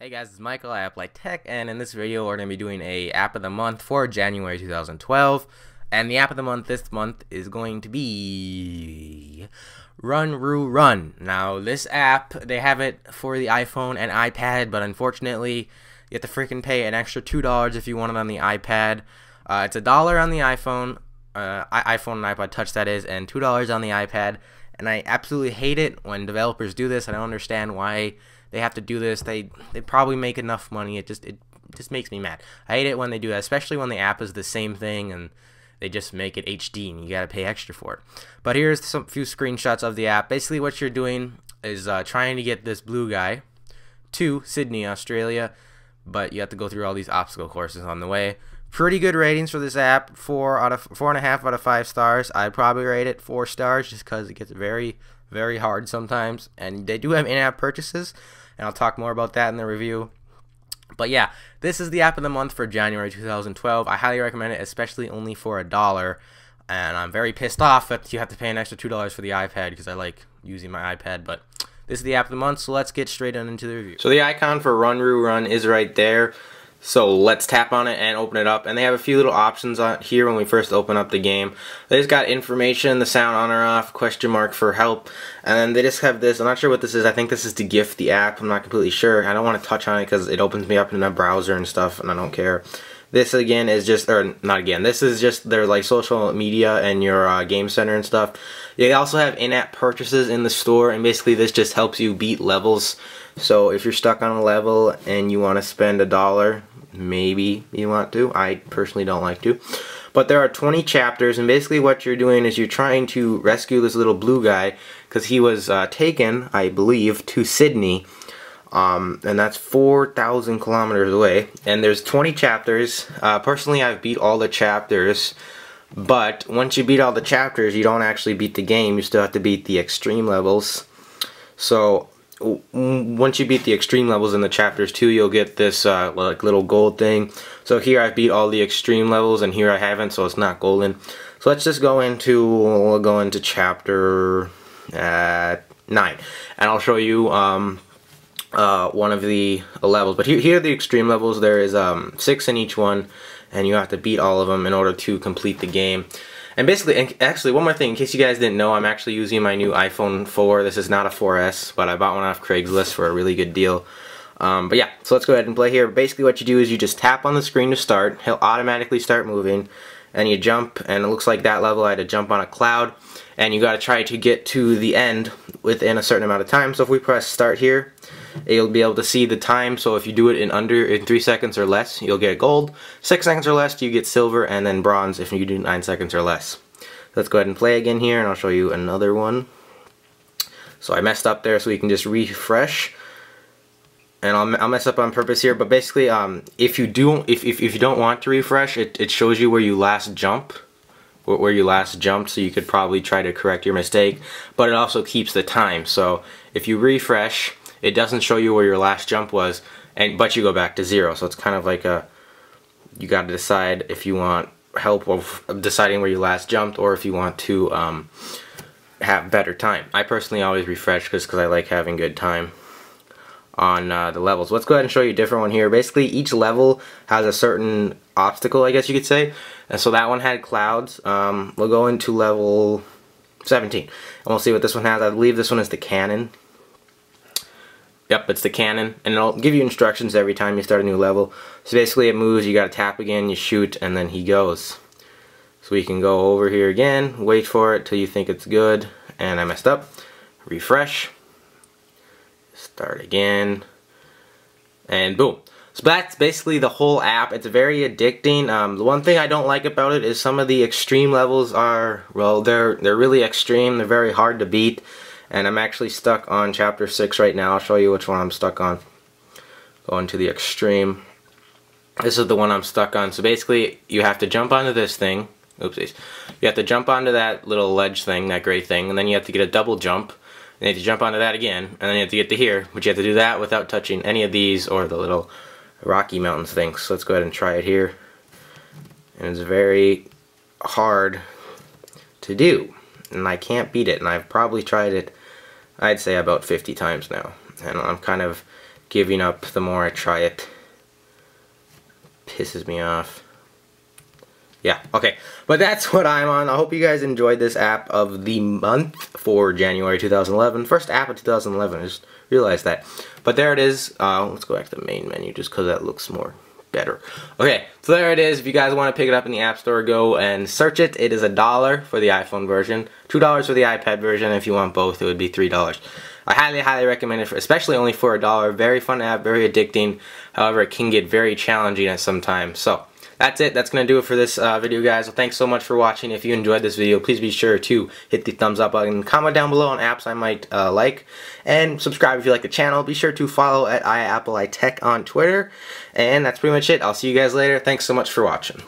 Hey guys, it's Michael, I Apply Tech, and in this video we're going to be doing a app of the month for January 2012, and the app of the month this month is going to be Roo Run. Now this app, they have it for the iPhone and iPad, but unfortunately you have to freaking pay an extra $2 if you want it on the iPad. It's $1 on the iPhone and iPod Touch that is, and $2 on the iPad, and I absolutely hate it when developers do this. I don't understand why they have to do this. They probably make enough money. It just makes me mad. I hate it when they do that, especially when the app is the same thing and they just make it HD and you gotta pay extra for it. But here's some few screenshots of the app. Basically what you're doing is trying to get this blue guy to Sydney, Australia, but you have to go through all these obstacle courses on the way. Pretty good ratings for this app, 4.5 out of 5 stars. I'd probably rate it 4 stars just because it gets very hard sometimes, and they do have in-app purchases, and I'll talk more about that in the review. But yeah, this is the app of the month for January 2012. I highly recommend it, especially only for $1, and I'm very pissed off that you have to pay an extra $2 for the iPad because I like using my iPad. But this is the app of the month, so let's get straight on into the review. So the icon for Roo Run is right there. So let's tap on it and open it up, and they have a few little options on here when we first open up the game. They just got information, the sound on or off, question mark for help, and then they just have this. I'm not sure what this is. I think this is to gift the app. I'm not completely sure. I don't want to touch on it because it opens me up in a browser and stuff, and I don't care. This again is just, or not again, this is just their like social media and your game center and stuff. They also have in-app purchases in the store, and basically this just helps you beat levels. So if you're stuck on a level and you want to spend $1, maybe you want to. I personally don't like to. But there are 20 chapters, and basically what you're doing is you're trying to rescue this little blue guy because he was taken, I believe, to Sydney. And that's 4,000 kilometers away. And there's 20 chapters. Personally, I've beat all the chapters. But once you beat all the chapters, you don't actually beat the game. You still have to beat the extreme levels. So once you beat the extreme levels in the chapters too, you'll get this like little gold thing. So here I've beat all the extreme levels, and here I haven't, so it's not golden. So let's just go into, we'll go into chapter 9, and I'll show you one of the levels. But here are the extreme levels. There is 6 in each one, and you have to beat all of them in order to complete the game. And basically, and actually, one more thing, in case you guys didn't know, I'm actually using my new iPhone 4. This is not a 4S, but I bought one off Craigslist for a really good deal. But yeah, so let's go ahead and play here. Basically, what you do is you just tap on the screen to start. He'll automatically start moving, and you jump, and it looks like that level I had to jump on a cloud, and you got to try to get to the end within a certain amount of time. So if we press start here, you'll be able to see the time. So if you do it in 3 seconds or less, you'll get gold. 6 seconds or less, you get silver, and then bronze if you do 9 seconds or less. Let's go ahead and play again here, and I'll show you another one. So I messed up there, so we can just refresh. And I'll mess up on purpose here, but basically, if you don't want to refresh, it shows you where you last jumped, so you could probably try to correct your mistake. But it also keeps the time. So if you refresh, it doesn't show you where your last jump was, but you go back to 0. So it's kind of like you got to decide if you want help of deciding where you last jumped, or if you want to have better time. I personally always refresh because I like having good time on the levels. Let's go ahead and show you a different one here. Basically, each level has a certain obstacle, I guess you could say. And so that one had clouds. We'll go into level 17, and we'll see what this one has. I believe this one is the cannon. Yep, it's the cannon, and it'll give you instructions every time you start a new level. So basically it moves, you gotta tap again, you shoot, and then he goes. So we can go over here again, wait for it till you think it's good, and I messed up. Refresh. Start again. And boom. So that's basically the whole app. It's very addicting. The one thing I don't like about it is some of the extreme levels are, well, they're really extreme, they're very hard to beat. And I'm actually stuck on chapter 6 right now. I'll show you which one I'm stuck on. Going to the extreme. This is the one I'm stuck on. So basically, you have to jump onto this thing. Oopsies. You have to jump onto that little ledge thing, that gray thing, and then you have to get a double jump. And you have to jump onto that again, and then you have to get to here. But you have to do that without touching any of these or the little Rocky Mountains things. So let's go ahead and try it here. And it's very hard to do. And I can't beat it, and I've probably tried it, I'd say, about 50 times now, and I'm kind of giving up the more I try it. Pisses me off. Yeah, okay. But that's what I'm on. I hope you guys enjoyed this app of the month for January 2011. First app of 2011. I just realized that. But there it is. Let's go back to the main menu just because that looks more better. Okay, so there it is. If you guys want to pick it up in the App Store, go and search it. It is $1 for the iPhone version, $2 for the iPad version. If you want both, it would be $3. I highly recommend it, especially only for $1. Very fun app, very addicting. However, it can get very challenging at some times. So that's it. That's going to do it for this video, guys. So thanks so much for watching. If you enjoyed this video, please be sure to hit the thumbs up button. Comment down below on apps I might like. And subscribe if you like the channel. Be sure to follow at iAppleITech on Twitter. And that's pretty much it. I'll see you guys later. Thanks so much for watching.